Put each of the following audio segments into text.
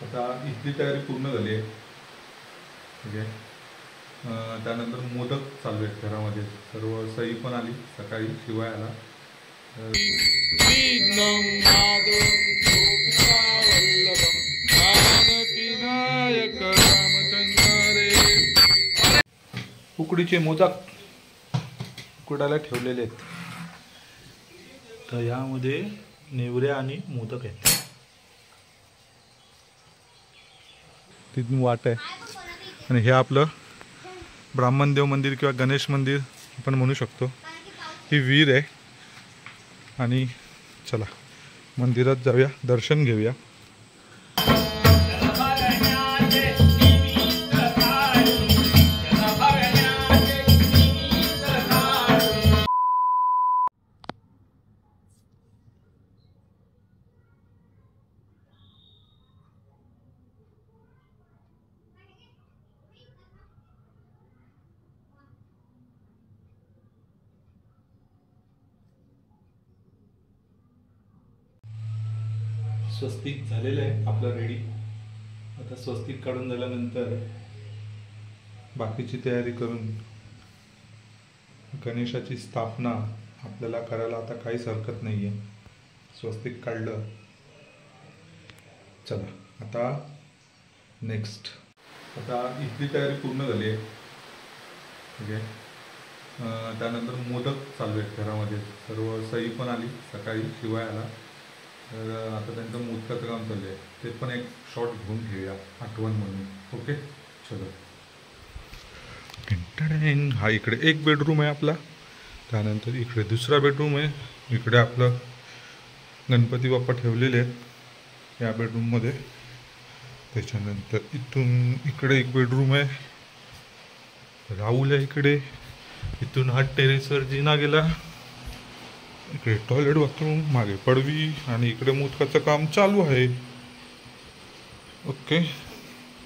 आता इथली तयारी पूर्ण झाली आहे. ठीक आहे. त्यानंतर मोदक चालू आहेत घरामध्ये. सर्व सई पण आली सकाळी शिवाय आला. उकडीचे मोदक उकडायला ठेवलेले आहेत. तर यामध्ये नेवऱ्या आणि मोदक आहेत. तिथून वाट आहे. आणि हे आपलं ब्राह्मणदेव मंदिर किंवा गणेश मंदिर आपण म्हणू शकतो. ही विहीर आहे. आणि चला मंदिरात जाऊया, दर्शन घेऊया. स्वस्तिक झालेलं आहे आपलं रेडी. आता स्वस्तिक काढून झाल्यानंतर बाकीची तयारी करून गणेशाची स्थापना आपल्याला करायला आता काहीच हरकत नाही आहे. स्वस्तिक काढलं. चला आता नेक्स्ट. आता इथली तयारी पूर्ण झाली आहे. ठीक आहे. त्यानंतर मोदक चालू आहेत घरामध्ये. सर्व सई पण आली सकाळी शिवाय आला. तर आता त्यांचं मोदकाचं काम चालू आहे. ते पण एक शॉट घेऊन घेऊया आठवण म्हणून. ओके चलो. हा इकडे एक बेडरूम आहे आपला. त्यानंतर इकडे दुसरा बेडरूम आहे. इकडे आपलं गणपती बाप्पा ठेवलेले आहेत या बेडरूममध्ये. त्याच्यानंतर इथून इकडे एक बेडरूम आहे. राहुल आहे इकडे. इथून हा टेरेसवर जिना गेला. इकडे टॉयलेट बाथरूम, मागे पडवी आणि इकडे मोदकाचं काम चालू आहे. ओके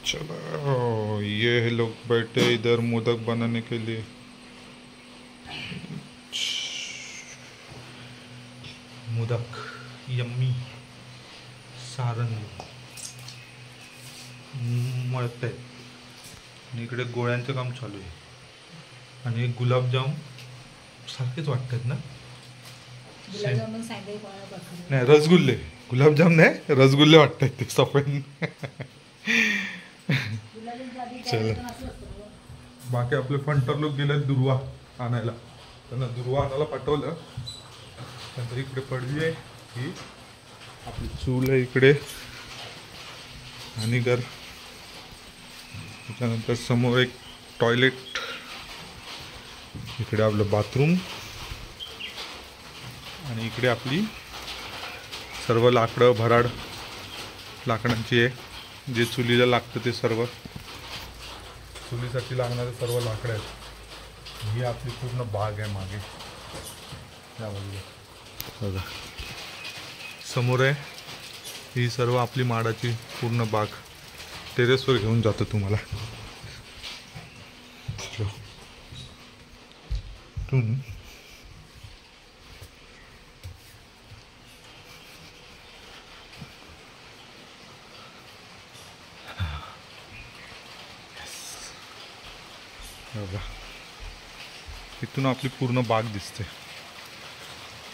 चलो. ये लोग बैठे इधर मोदक बनाने के लिए. मोदक यम्मी सारण मळत आहेत. आणि इकडे गोळ्यांचं काम चालू आहे. आणि गुलाबजाम सारखेच वाटतात ना. नाही रसगुल्ले, गुलाबजाम नाही रसगुल्ले वाटतात ते सफेद. चल बाकी आपले फंटर लोक गेले दुर्वा आणायला. त्यांना दुर्वा आणायला पाठवलं. नंतर इकडे पडली आहे ही आपली चूल आहे इकडे. आणि घर. त्याच्यानंतर समोर एक टॉयलेट. इकडे आपलं बाथरूम. आणि इकडे आपली सर्व लाकडं भराड लाकडांची आहे. जे चुलीला लागतं ते सर्व चुलीसाठी लागणारे सर्व लाकडं आहेत. ही आपली पूर्ण बाग आहे मागे या बाजूला बघा. समोर आहे ही सर्व आपली माडाची पूर्ण बाग. टेरेसवर घेऊन जातो तुम्हाला. इथून आपली पूर्ण बाग दिसते.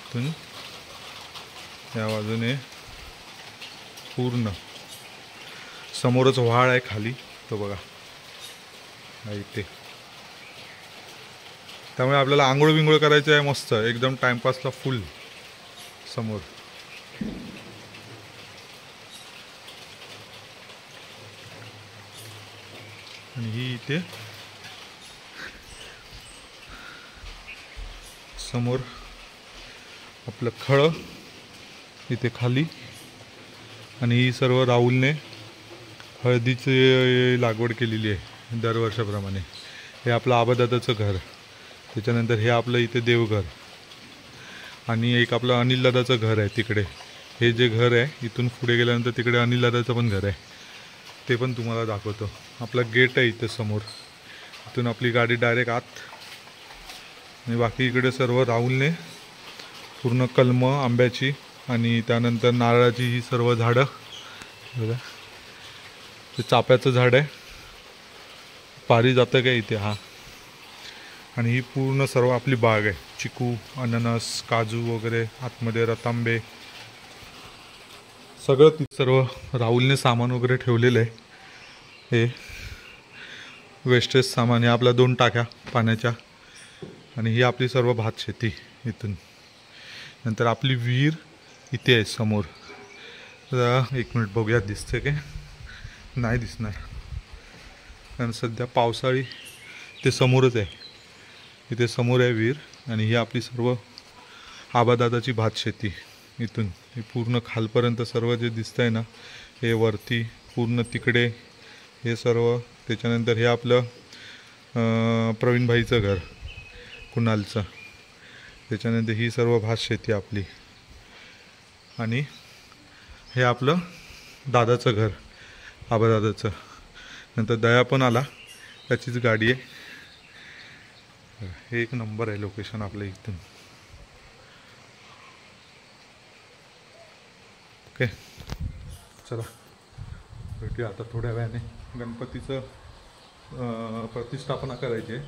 इथून या बाजूने पूर्ण समोरच व्हाळ आहे खाली तो बघा इथे. त्यामुळे आपल्याला आंघोळ बिंघोळ करायचं आहे मस्त एकदम टाइमपासला फुल समोर. आणि ही इथे समोर आपलं खळं इथे खाली. आणि ही सर्व राहुलने हळदीची लागवड केलेली आहे दरवर्षाप्रमाणे. हे आपलं आबादादाचं घर. त्याच्यानंतर हे आपलं इथे देवघर. आणि एक आपलं अनिल दादाचं घर आहे तिकडे. हे जे घर आहे इथून पुढे गेल्यानंतर तिकडे अनिल दादाचं पण घर आहे. ते पण तुम्हाला दाखवतो. आपला गेट आहे इथे समोर. इथून आपली गाडी डायरेक्ट आत. आणि बाकी इकडे सर्व राहुलने पूर्ण कलमं आंब्याची आणि त्यानंतर नारळाची ही सर्व झाडं बघा ते चाफ्याचं झाड आहे, पारिजातक आहे इथे हा. आणि ही पूर्ण सर्व आपली बाग आहे. चिकू, अननस, काजू वगैरे, आतमध्ये रतांबे, सगळं सर्व राहुलने सामान वगैरे ठेवलेलं आहे. हे वेस्टेज सामान, हे आपल्या 2 टाक्या पाण्याच्या. आणि ही आपली सर्व भात शेती. इथून नंतर आपली विहीर इथे आहे समोर. तर 1 मिनिट बघूया दिसते की नाही दिसणार, कारण सध्या पावसाळी. ते समोरच आहे, इथे समोर आहे विहीर. आणि ही आपली सर्व आबादादाची भात शेती. इथून हे पूर्ण खालपर्यंत सर्व जे दिसतं आहे ना, हे वरती पूर्ण तिकडे हे सर्व. त्याच्यानंतर हे आपलं प्रवीणभाईचं घर, कुणालचं. त्याच्यानंतर ही सर्व भात शेती आपली. आणि हे आपलं दादाचं घर, आबादादाचं. नंतर दया पण आला, त्याचीच गाडी आहे. हे 1 नंबर आहे लोकेशन आपलं इथून. ओके, चला भेटूया आता थोड्या वेळाने. गणपतीचं प्रतिष्ठापना करायची आहे.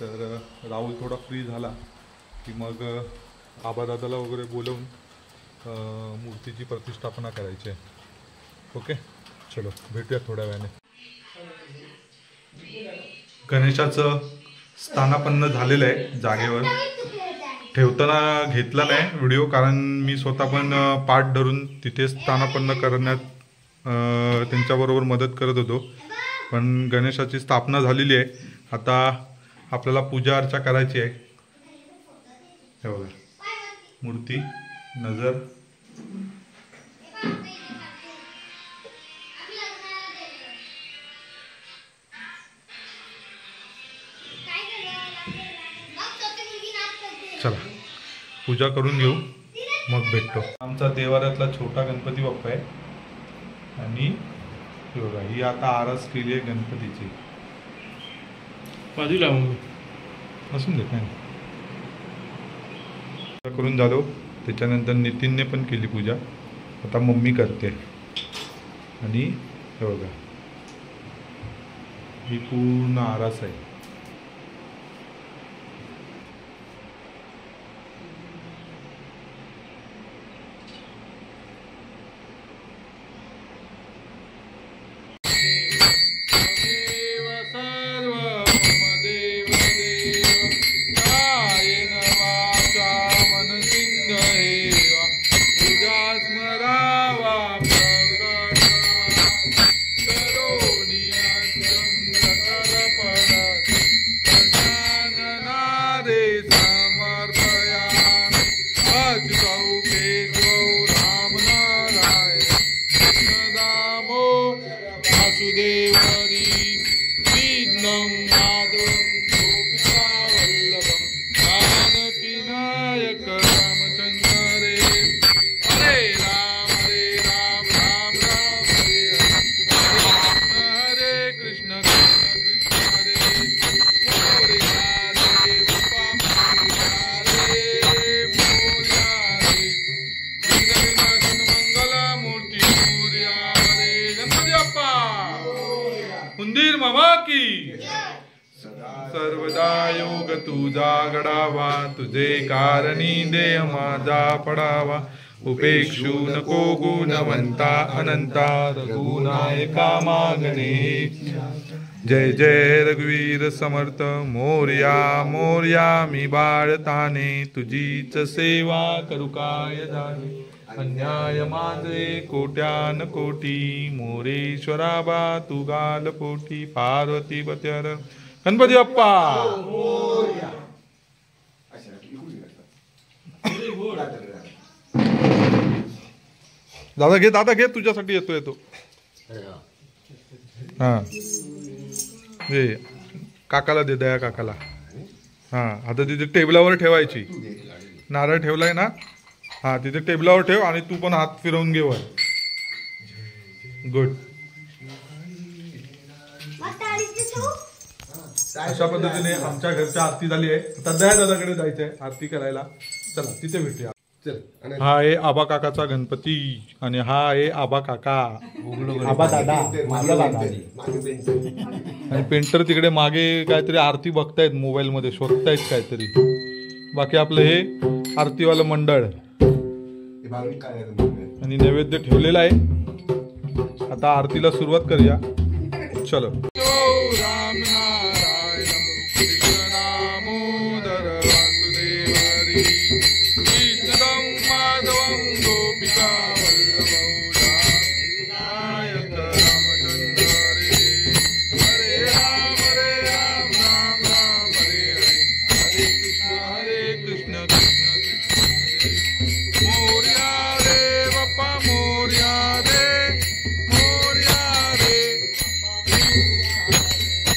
तर राहुल थोडा फ्री झाला की मग आबादादाला वगैरे बोलवून मूर्तीची प्रतिष्ठापना करायची आहे. ओके, चलो भेटूया थोड्या वेळाने. गणेशाचं स्थानापन्न झालेलं आहे जागेवर. ठेवताना घेतला नाही व्हिडिओ, कारण मी स्वतः पण पाठ धरून तिथे स्थानापन्न करण्यात त्यांच्याबरोबर मदत करत होतो. पण गणेशाची स्थापना झालेली आहे. आता आपल्याला पूजा अर्चा करायची आहे. हे बघा, मूर्ती, नजर. चला पूजा करून घेऊ, मग भेटतो. आमचा देवाऱ्यातला छोटा गणपती बाप्पा आहे. आणि बघा, ही आता आरास केली आहे गणपतीची. बाजूला असून दे, काय करून झालो. त्याच्यानंतर नितीनने पण केली पूजा. आता मम्मी करते. आणि हे बघा, ही पूर्ण आरास आहे. सर्वदा योग तुझा घडावा, तुझे कारणी देह माझा पडावा. उपेक्षू नको गुणवंता अनंता, रघुनायका मागणे. जय जय रघुवीर समर्थ मोरया मोरया. मी बाळताने तुझीच सेवा करू काय जाणे. अन्याय माझे कोट्यान कोटी, मोरेश्वरा बा तू गाल पोटी. पार्वती पत्यर गणपती बाप्पा. दादा घे तुझ्यासाठी येतो. हा हे काकाला दे, दया काकाला. हा आता तिथे टेबलावर ठेवायची. नारळ ठेवलाय ना, हा तिथे टेबलावर ठेव. आणि तू पण हात फिरवून घे वर. गुड. अशा पद्धतीने आमच्या घरच्या आरती झाली आहे. आता दया दादाकडे जायचंय आरती करायला. चला तिथे भेटूया. हा आहे आबा काकाचा गणपती आणि हा आहे आबा काका आबा दादा माझा दादा आणि पेंटर तिकडे मागे काहीतरी आरती बघतायत मोबाईल मध्ये शोधतायत काहीतरी. बाकी आपलं हे आरतीवालं मंडळ आणि नैवेद्य ठेवलेला आहे. आता आरतीला सुरुवात करूया. चलो.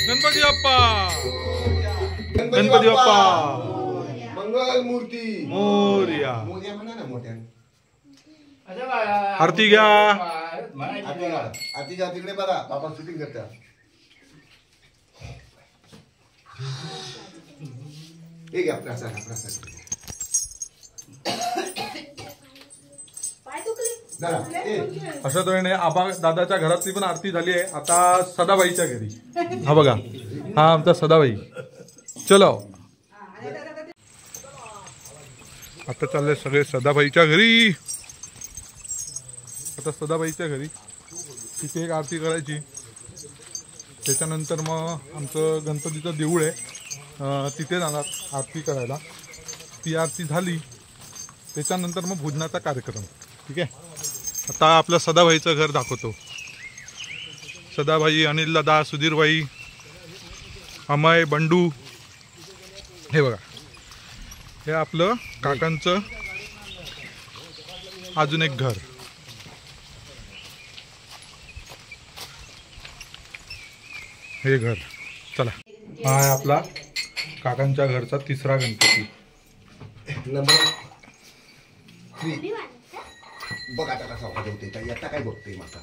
गणपती बाप्पा गणपती बाप्पा मंगल मूर्ती मोरया. म्हणा ना मोठ्या आरती घ्या. आरती घ्या तिकडे बघा बाबा शूटिंग करतात. हे घ्या प्रसाद प्रसाद. अशा तऱ्हेने आबा दादाच्या घरातली पण आरती झाली आहे. आता सदाबाईच्या घरी. हा बघा हा आमचा सदाबाई. चलो आता चालले सगळे सदाबाईच्या घरी. आता सदाबाईच्या घरी तिथे एक आरती करायची. त्याच्यानंतर मग आमचं गणपतीचं देऊळ आहे तिथे जाणार आरती करायला. ती आरती झाली त्याच्यानंतर मग भोजनाचा कार्यक्रम. ठीक आहे. आता आपलं सदाबाईचं घर दाखवतो. सदाबाई, अनिल दादा, सुधीरबाई, अमय, बंडू. हे बघा हे आपलं काकांचं अजून एक घर. हे घर. चला हा आहे आपला काकांच्या घरचा तिसरा गणपती. नंबर 3. बघ आता कसा वाजवते काय आता काय बघतोय माता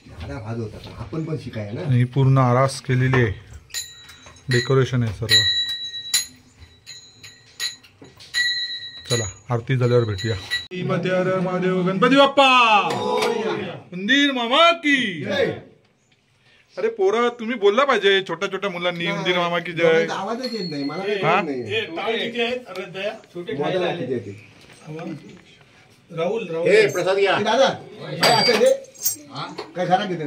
दादा वाजवतात. आपण पण शिकाय ना. ही पूर्ण आरास केलेली आहे. डेकोरेशन आहे सर्व. चला आरती झाल्यावर भेटूया. महादेव गणपती बाप्पा उंदीर मामा की. अरे पोरा तुम्ही बोलला पाहिजे छोट्या छोट्या मुलांनी उंदीर मामा की जय. आवाजच येत नाही मला. राहुल प्रसाद घ्या दादा. काय घरात घेते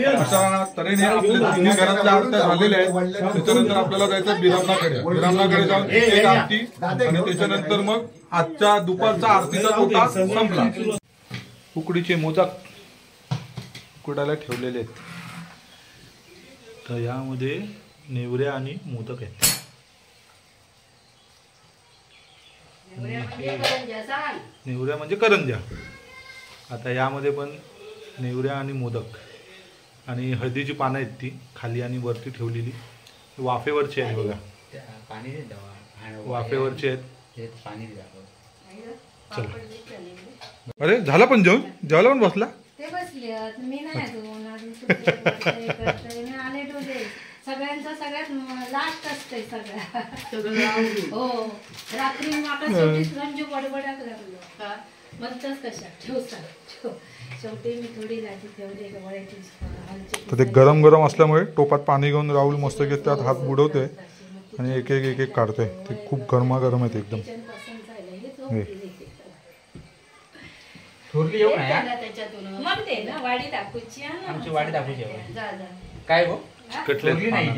अशा तऱ्हेने आपले तिन्ही घरातल्या आरत्या झालेल्या आहेत. त्याच्यानंतर आपल्याला जायचं बिरामनाकडे. बिरामनाकडे जाऊन एक आरती आणि त्याच्यानंतर मग आजच्या दुपारचा आरतीचा कोटा संपला. उकडीचे मोदक उकडायला ठेवलेले आहेत. तर यामध्ये नेवऱ्या आणि मोदक आहेत. नेवऱ्या म्हणजे करंज्या. आता यामध्ये पण नेवऱ्या आणि मोदक आणि हळदीची पानं आहेत ती खाली आणि वरती ठेवलेली. वाफेवरची आहे बघा. वाफेवरची आहेत. चला. अरे झाला पण जेवण. जेवायला पण बसला. सगळ्यांचा सगळ्यात लास्ट असते सगळ्या. हो रात्री रंजू बडबडाक लागलो म्हणतच कशा ठेवसा शेवटी मी थोडी लाटी ठेवली. तर ते गरम गरम असल्यामुळे टोपात पाणी घेऊन राहुल मस्त त्यात हात बुडवतोय आणि एक एक एक एक काढतोय. ते खूप गरमागरम आहेत एकदम. थोरली येऊ ना मग ते ना वाडी दाखवची. आमची वाडी दाखवची काय गो कटलेट नाही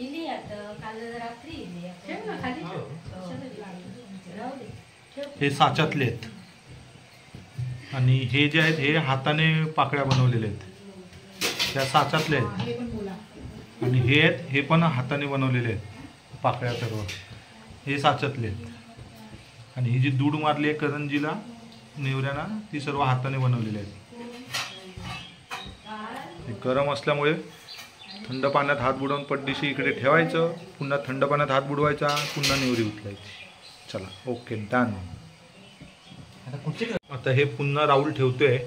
इली आता काल रात्री इली खाली. हे साच्यातले आहेत आणि हे जे आहेत हे हाताने पाकळ्या बनवलेले आहेत. त्या साच्यातले आहेत आणि हे आहेत हे पण हाताने बनवलेले आहेत पाकळ्या सर्व. हे साच्यातले आहेत आणि ही जी दूध मारली आहे करंजीला नेवऱ्यांना ती सर्व हाताने बनवलेली आहेत. गरम असल्यामुळे थंड पाण्यात हात बुडवून पड्डीशी इकडे ठेवायचं. पुन्हा थंड पाण्यात हात बुडवायचा. पुन्हा नेवरी उचलायची. चला ओके डन. आता हे पुन्हा राहुल ठेवतोय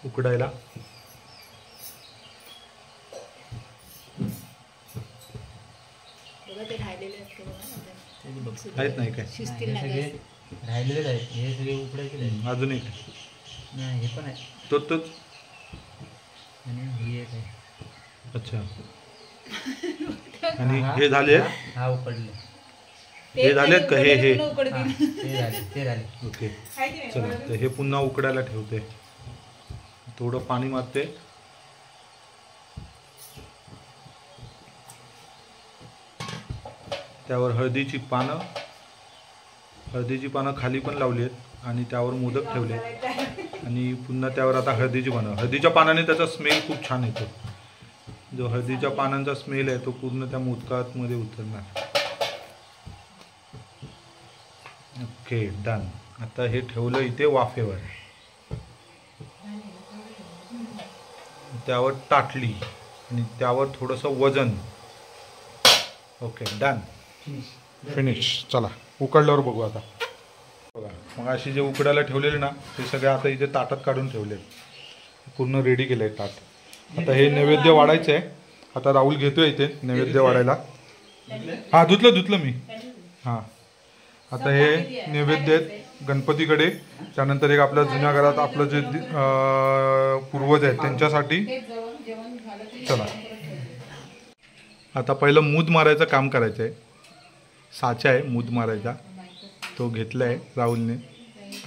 उकडायला. आहेत नाही काय शिस्तीला हे नाही सगळे राहिलेलेच आहेत, हे सगळे उकडायचे आहेत. अजून एक नाही हे पण आहे तोच आणि ही एक आहे. अच्छा आणि हे झाले हा उकडले. हे झालेत का हे हा, ते झाले. ओके चला तर हे पुन्हा उकडायला ठेवते थोडं पाणी मारते त्यावर हळदीची पानं खाली पण लावली आहेत आणि त्यावर मोदक ठेवले आणि पुन्हा त्यावर आता हळदीची पानं हळदीच्या पानाने त्याचा स्मेल खूप छान येतो जो हळदीच्या पानांचा स्मेल आहे तो पूर्ण त्या मोदकामध्ये उतरणार ओके डन आता हे ठेवलं इथे वाफेवर त्यावर ताटली आणि त्यावर थोडंसं वजन ओके डन फिनिश चला उकडल्यावर बघू आता बघा मग अशी जे उकडायला ठेवलेले ना ते सगळे आता इथे ताटात काढून ठेवले पूर्ण रेडी केलं आहे ताट आता हे नैवेद्य वाढायचं आहे आता राहुल घेतोय इथे नैवेद्य वाढायला हां धुतलं मी हां आता हे नैवेद्य आहेत गणपतीकडे त्यानंतर एक आपल्या जुन्या घरात आपलं जे पूर्वज आहेत त्यांच्यासाठी चला आता पहिलं मूद मारायचं काम करायचं आहे साचा आहे मूद मारायचा तो घेतला आहे राहुलने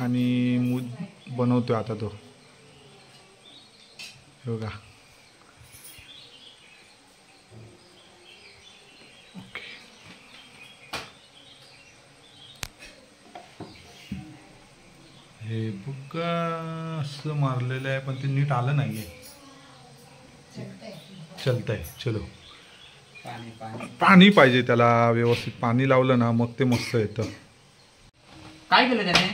आणि मूद बनवतोय आता तो हे बघा ओके हे बुक्का असं मारलेलं आहे पण ते नीट आलं नाही आहे चलतंय चलो पाणी पाहिजे त्याला व्यवस्थित पाणी लावलं ना मग ते मस्त येतं काय केलं त्याने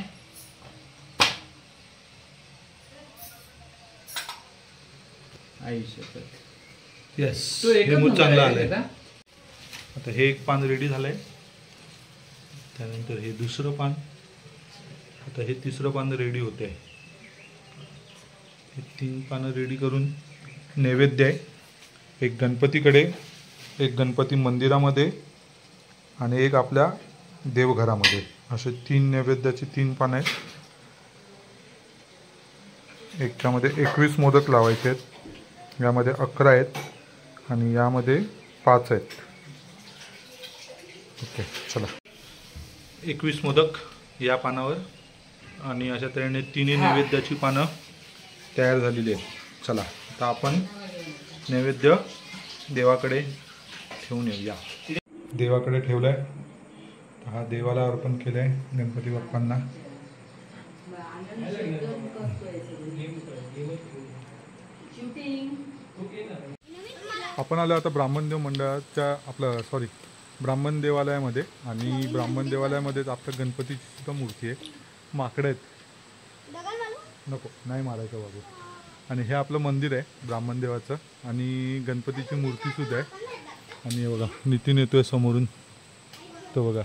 येस हे मूद चांगलं आलंय आता हे एक पान रेडी झालंय त्यानंतर हे दुसरं पान आता हे तिसरं पान रेडी होते हे 3 पानं रेडी करून नैवेद्य आहे एक गणपतीकडे एक गणपती मंदिरामध्ये आणि एक आपल्या देवघरामध्ये असे 3 नैवेद्याची 3 पानं आहेत एकामध्ये 21 मोदक लावायचे आहेत यामध्ये 11 आहेत आणि यामध्ये 5 आहेत ओके चला 21 मोदक या पानावर आणि अशा तऱ्हेने 3 नैवेद्याची पानं तयार झालेली आहेत चला आता आपण नैवेद्य देवाकडे ठेवून येऊया देवाकडे ठेवलाय हा देवाला अर्पण केलंय गणपती बाप्पांना आपण आलो आता ब्राह्मणदेव मंडळाच्या आपलं ब्राह्मण देवालयामध्ये आणि ब्राह्मण देवालयामध्येच आपल्या गणपतीची सुद्धा मूर्ती आहे माकडं आहेत नको नाही मारायचं बाबू आणि हे आपलं मंदिर आहे ब्राह्मण देवाचं आणि गणपतीची मूर्तीसुद्धा आहे आणि हे बघा नितीन येतोय समोरून तो बघा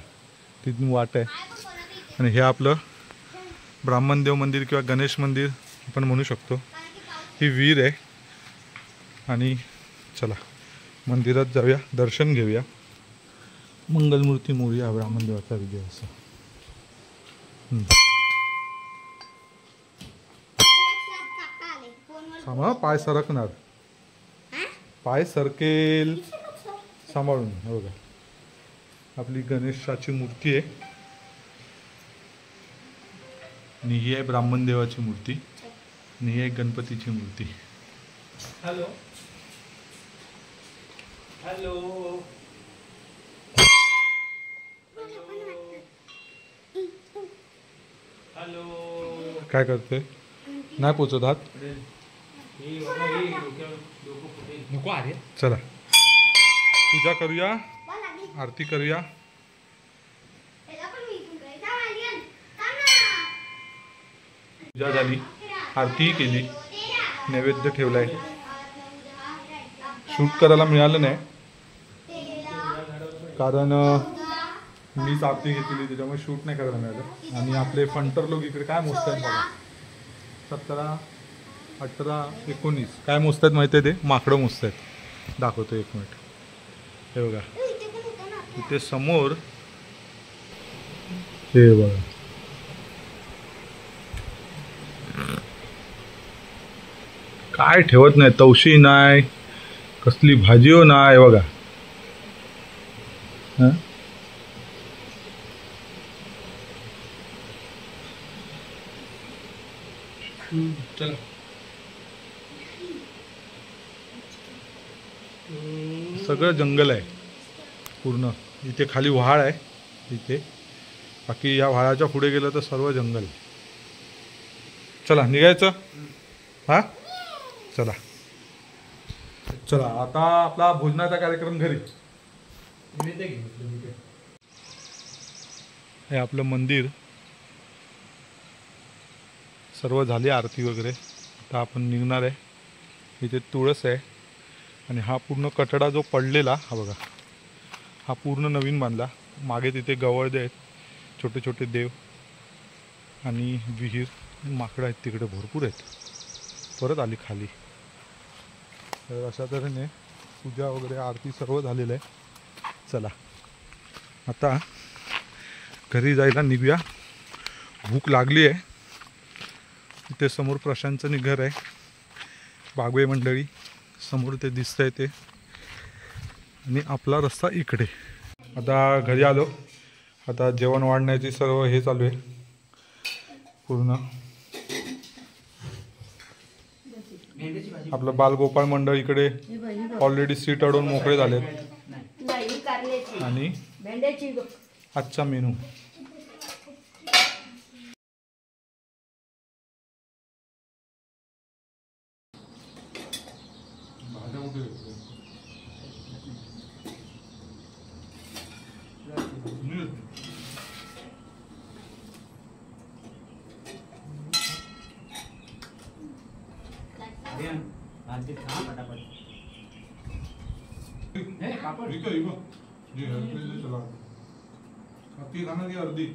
तिथून वाट आहे आणि हे आपलं ब्राह्मणदेव मंदिर किंवा गणेश मंदिर आपण म्हणू शकतो ही विहीर आहे आणि चला मंदिरात जाऊया दर्शन घेऊया मंगलमूर्ती मोरया ब्राह्मणदेवाचा विजय असं सांभाळ पाय सरकणार पाय सरकेल सांभाळून हे बघा आपली गणेशाची मूर्ती आहे आणि ही आहे ब्राह्मण देवाची मूर्ती आणि ही आहे गणपतीची मूर्ती हॅलो हॅलो हॅलो काय करते नाही पोचत हात नको अरे चला पूजा करूया आरती करूया पूजा झाली आरतीही केली नैवेद्य ठेवलाय शूट करायला मिळालं नाही कारण मीच आरती घेतली त्याच्यामुळे शूट नाही करायला मिळालं आणि आपले फंटर लोक इकडे काय मोजत आहेत बघा 17, 18, 19 काय मोजत आहेत माहिती आहे ते माकडं मोजत आहेत दाखवतो 1 मिनिट हे बघा इथे समोर हे बघा काय ठेवत नाही, तवशी नाही, कसली भाजीओ नाही बघा. चला सगळं जंगल आहे पूर्ण. इथे खाली व्हाळ आहे इथे, बाकी या व्हाळाच्या पुढे गेलं तर सर्व जंगल. चला निघायचं. हा चला चला आता आपला भोजनाचा कार्यक्रम घरी. हे आपलं मंदिर सर्व झाली आरती वगैरे. आता आपण निघणार आहे. इथे तुळस आहे आणि हा पूर्ण कठडा जो पडलेला हा बघा, हा पूर्ण नवीन बांधला. मागे तिथे गवळदे आहेत, छोटे छोटे देव आणि विहीर, माकडं आहेत तिकडे भरपूर आहेत. परत आली खाली. तर अशा तऱ्हेने पूजा वगैरे आरती सर्व झालेलं आहे. चला आता घरी जायला निघूया. भूक लागली आहे. इथे समोर प्रशांतचं घर आहे, बागवे मंडळी समोर ते दिसतंय ते, आणि आपला रस्ता इकडे. आता घरी आलो. आता जेवण वाढण्याची सर्व हे चालू आहे पूर्ण. आपलं बालगोपाळ मंडळ इकडे ऑलरेडी सीट अडवून मोकळे झालेत. आणि आजचा मेनू अर्धी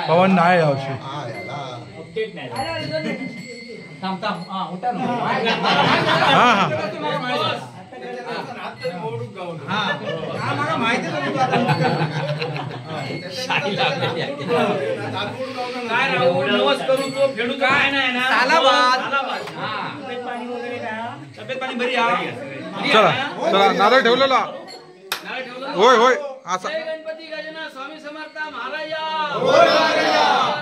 पवन नाही यावर्षी. चला चला नारळ ठेवलेला. होय होय असा. गणपती गजानन स्वामी समर्थ महाराजा.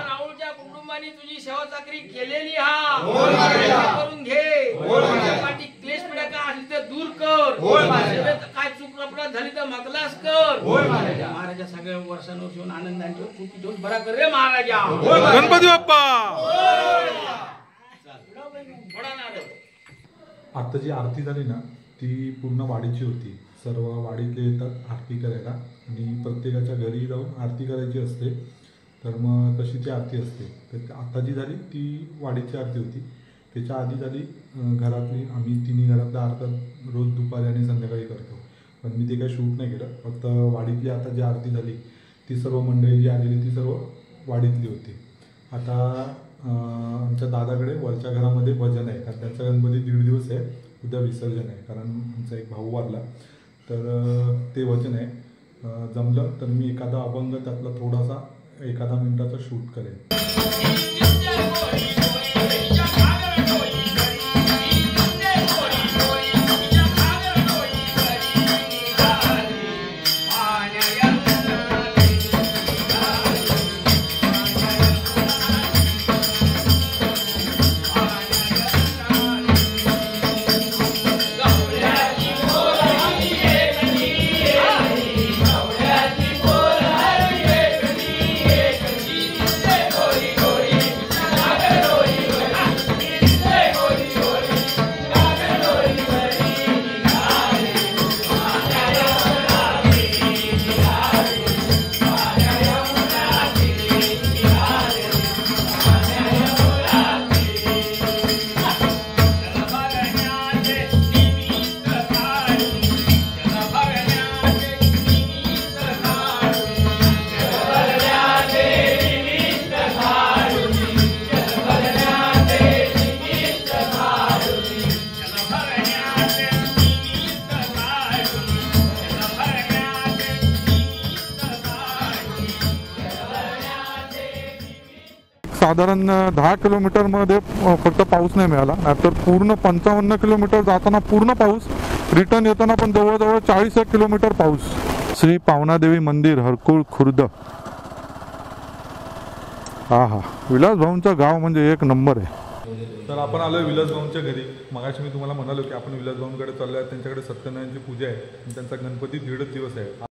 राहुलच्या कुटुंबाने तुझी सेवा चाकरी केलेली हा करून घे. पाठी क्लेश पिढा का असली तर दूर कर. काय चूक रपडा झाली तर मगलास कर. महाराजा सगळ्या वर्षांवर येऊन आनंदाने खूप दोन बरा कर रे महाराजा. गणपती बाप्पा. थोडा नारळ आता जी आरती झाली ना ती पूर्ण वाडीची होती. सर्व वाडीतले येतात आरती करायला आणि प्रत्येकाच्या घरी जाऊन आरती करायची असते. तर मग तशी ती आरती असते. तर आता जी झाली ती वाडीची आरती होती. त्याच्या आधी झाली घरातली, आम्ही तिन्ही घरातल्या आरती रोज दुपारी आणि संध्याकाळी करतो. पण मी ते काही शूट नाही केलं. फक्त वाडीतली आता जी आरती झाली ती सर्व मंडळी जी आलेली ती सर्व वाडीतली होती. आता आमच्या दादाकडे वरच्या घरामध्ये भजन आहे, कारण त्यांचा गणपती 1.5 दिवस आहे. उद्या विसर्जन आहे, कारण आमचा एक भाऊ वारला. तर ते भजन आहे. जमलं तर मी एखादा अभंग त्यातला थोडासा 1 मिनिटाचा शूट करेन. साधारण 10 किलोमीटरमध्ये फक्त पाऊस नाही मिळाला, नाहीतर पूर्ण 55 किलोमीटर जाताना पूर्ण पाऊस, रिटर्न येताना पण जवळजवळ 40 किलोमीटर पाऊस. श्री पावनादेवी मंदिर, हरकुळ, खुर्द. हा विलास भाऊंचं गाव म्हणजे एक नंबर आहे. तर आपण आलो विलास भाऊंच्या घरी. मगाशी मी तुम्हाला म्हणालो की आपण विलास भाऊंकडे चाललो आहे. त्यांच्याकडे सत्यनारायणची पूजा आहे आणि त्यांचा गणपती 1.5 दिवस आहे.